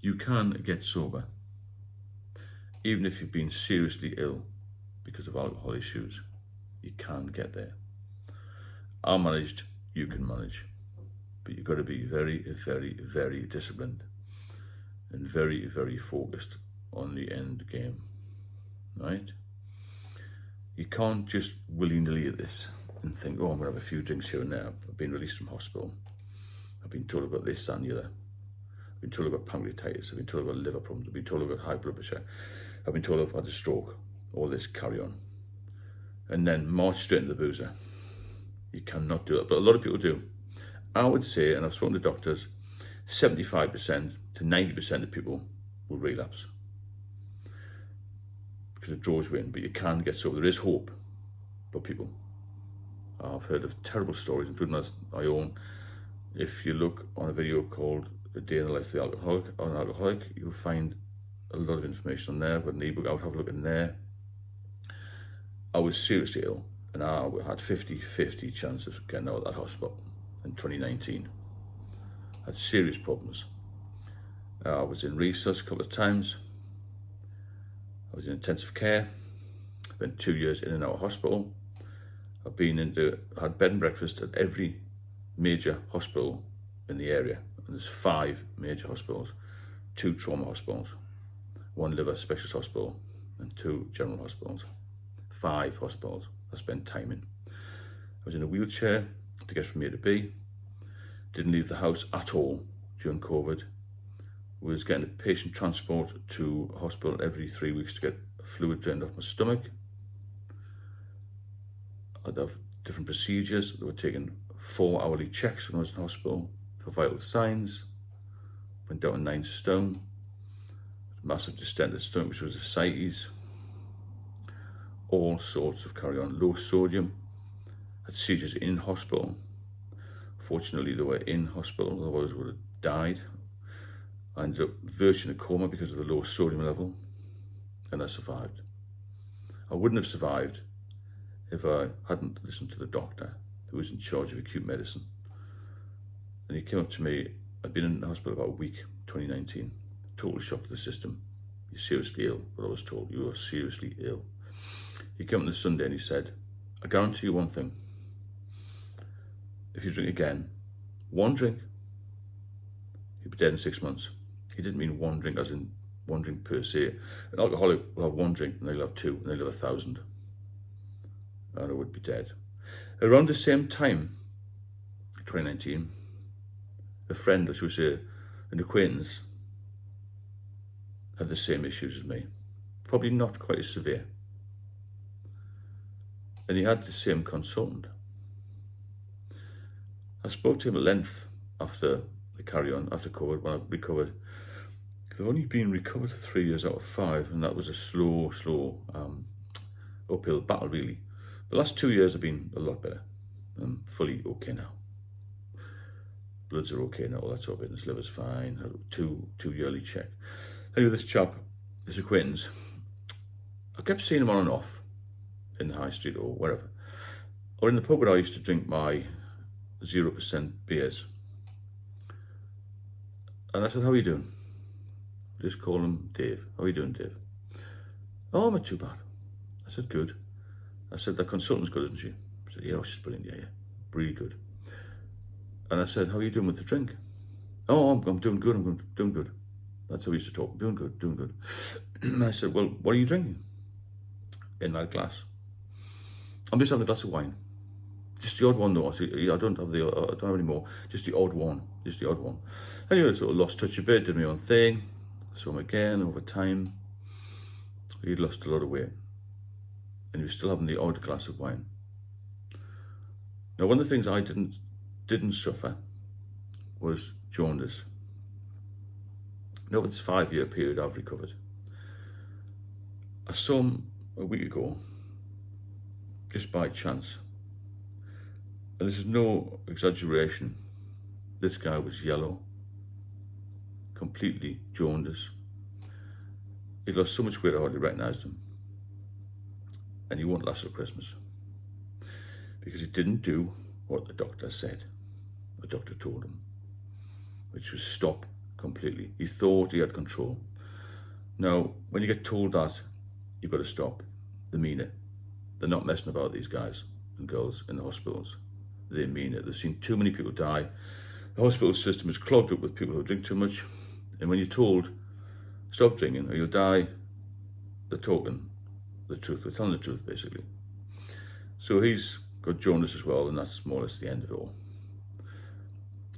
You can get sober, even if you've been seriously ill because of alcohol issues. You can get there. I managed, you can manage. But you've got to be very, very, very disciplined and very, very focused on the end game, right? You can't just willy-nilly at this and think, oh, I'm going to have a few drinks here and there. I've been released from hospital. I've been told about this, that and the other. I've been told about pancreatitis. I've been told about liver problems. I've been told about high blood pressure. I've been told I've had a stroke. All this, carry on. And then march straight into the boozer. You cannot do it, but a lot of people do. I would say, and I've spoken to doctors, 75% to 90% of people will relapse because it draws you in, but you can get sober. There is hope for people. I've heard of terrible stories, including my own. If you look on a video called A Day in the Life of the Alcoholic, or an Alcoholic, you'll find a lot of information on there. I've got an ebook out, have a look in there. I was seriously ill, and I had 50-50 chance of getting out of that hospital in 2019. I had serious problems. I was in resus a couple of times. I was in intensive care. Spent 2 years in and out of hospital. I've had bed and breakfast at every major hospital in the area. And there's 5 major hospitals, 2 trauma hospitals, 1 liver specialist hospital, and 2 general hospitals. 5 hospitals I spent time in. I was in a wheelchair to get from A to B. Didn't leave the house at all during COVID. Was getting a patient transport to a hospital every 3 weeks to get fluid drained off my stomach. I'd have different procedures. They were taking 4 hourly checks when I was in hospital for vital signs. Went down to 9 stone. Massive distended stomach, which was ascites. All sorts of carry on. Low sodium. Had seizures in hospital. Fortunately, they were in hospital, otherwise I would have died. I ended up virtually in a coma because of the low sodium level, and I survived. I wouldn't have survived if I hadn't listened to the doctor who was in charge of acute medicine. And he came up to me. I'd been in the hospital about a week, 2019. Total shock to the system. You're seriously ill. What I was told, you are seriously ill. He came on the Sunday and he said, I guarantee you one thing. If you drink again, 1 drink, you'll be dead in 6 months. He didn't mean 1 drink as in 1 drink per se. An alcoholic will have 1 drink and they'll have 2 and they'll have 1,000. And I would be dead. Around the same time, 2019, a friend, or should we say, an acquaintance, had the same issues as me. Probably not quite as severe. And he had the same consultant. I spoke to him at length after the carry-on, after COVID, when I recovered. I've only been recovered for 3 years out of 5, and that was a slow uphill battle, really. The last 2 years have been a lot better. I'm fully okay now. Bloods are okay now, all that sort of business. Liver's fine. Had two yearly check. Anyway, this chap, this acquaintance, I kept seeing him on and off in the high street or wherever, or in the pub where I used to drink my 0% beers. And I said, how are you doing? Just call him Dave. How are you doing, Dave? Oh, I'm not too bad. I said, good. I said, that consultant's good, isn't she? I said, yeah, she's brilliant, yeah. Really good. And I said, how are you doing with the drink? Oh, I'm doing good, I'm doing good. That's how we used to talk, doing good, doing good. And I said, well, what are you drinking? In that glass. I'm just having a glass of wine. Just the odd one though. I said, I don't have any more. Just the odd one. Just the odd one. Anyway, sort of lost touch a bit, did my own thing. Saw him again over time. He'd lost a lot of weight. And he was still having the odd glass of wine. Now, one of the things I didn't suffer was jaundice. And over this 5-year period, I've recovered. I saw him a week ago, just by chance. And this is no exaggeration. This guy was yellow, completely jaundiced. He'd lost so much weight I hardly recognised him. And he won't last till Christmas. Because he didn't do what the doctor said, the doctor told him, which was stop completely. He thought he had control. Now, when you get told that, you've got to stop. They mean it. They're not messing about, these guys and girls in the hospitals. They mean it. They've seen too many people die. The hospital system is clogged up with people who drink too much. And when you're told, stop drinking or you'll die, they're talking the truth. They're telling the truth, basically. So he's got jaundice as well, and that's more or less the end of it all.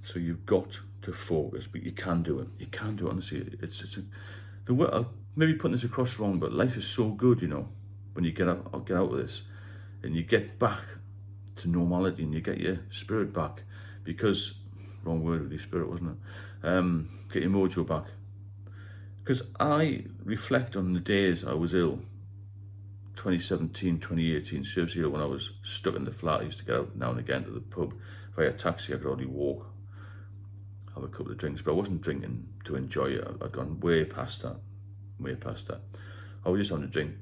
So you've got to focus, but you can do it. You can do it, honestly. The way, I'm maybe putting this across wrong, but life is so good, you know, when you get out of this and you get back to normality and you get your spirit back, because, wrong word really, spirit, wasn't it? Get your mojo back. Because I reflect on the days I was ill, 2017, 2018, seriously ill, when I was stuck in the flat. I used to get out now and again to the pub. If I had a taxi, I could already walk, have a couple of drinks, but I wasn't drinking to enjoy it. I'd gone way past that, way past that. I was just having a drink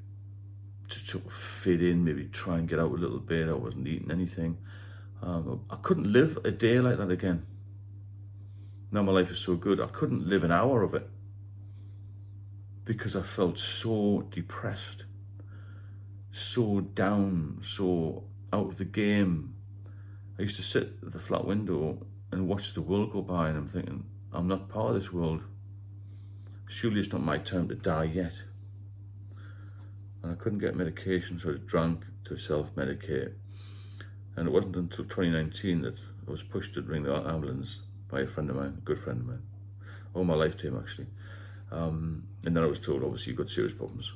to sort of fit in, maybe try and get out a little bit. I wasn't eating anything. I couldn't live a day like that again. Now my life is so good, I couldn't live an hour of it because I felt so depressed, so down, so out of the game. I used to sit at the flat window and watch the world go by, and I'm thinking, I'm not part of this world. Surely it's not my time to die yet. And I couldn't get medication, so I drank to self-medicate. And it wasn't until 2019 that I was pushed to ring the ambulance by a friend of mine, a good friend of mine, all my lifetime actually. And then I was told, obviously, you've got serious problems.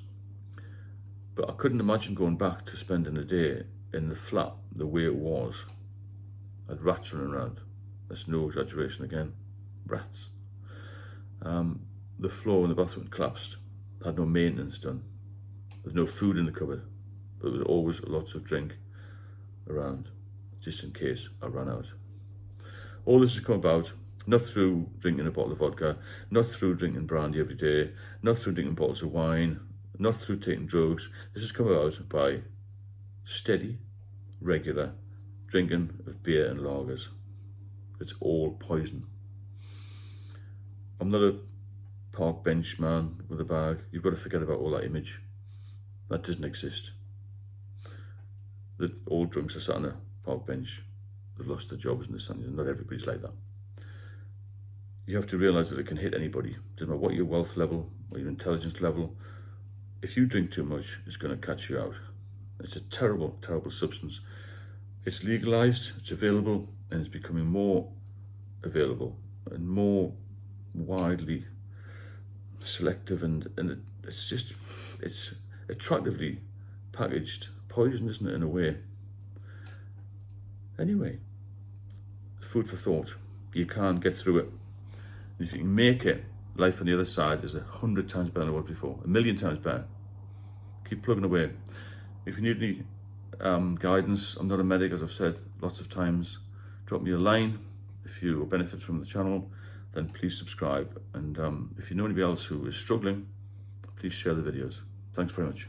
But I couldn't imagine going back to spending a day in the flat the way it was. I had rats running around. That's no exaggeration again, rats. The floor in the bathroom collapsed. I had no maintenance done. There's no food in the cupboard, but there was always lots of drink around, just in case I ran out. All this has come about not through drinking a bottle of vodka, not through drinking brandy every day, not through drinking bottles of wine, not through taking drugs. This has come about by steady, regular drinking of beer and lagers. It's all poison. I'm not a park bench man with a bag. You've got to forget about all that image. That doesn't exist. That all drunks are sat on a park bench. They've lost their jobs and this and not everybody's like that. You have to realise that it can hit anybody. Doesn't matter what your wealth level or your intelligence level. If you drink too much, it's going to catch you out. It's a terrible, terrible substance. It's legalised, it's available, and it's becoming more available and more widely selective, and it's attractively packaged poison, isn't it, in a way? Anyway, food for thought. You can get through it. If you can make it, life on the other side is 100 times better than it was before, 1,000,000 times better. Keep plugging away. If you need any guidance, I'm not a medic, as I've said lots of times. Drop me a line. If you benefit from the channel, then please subscribe. And if you know anybody else who is struggling, please share the videos. Thanks very much.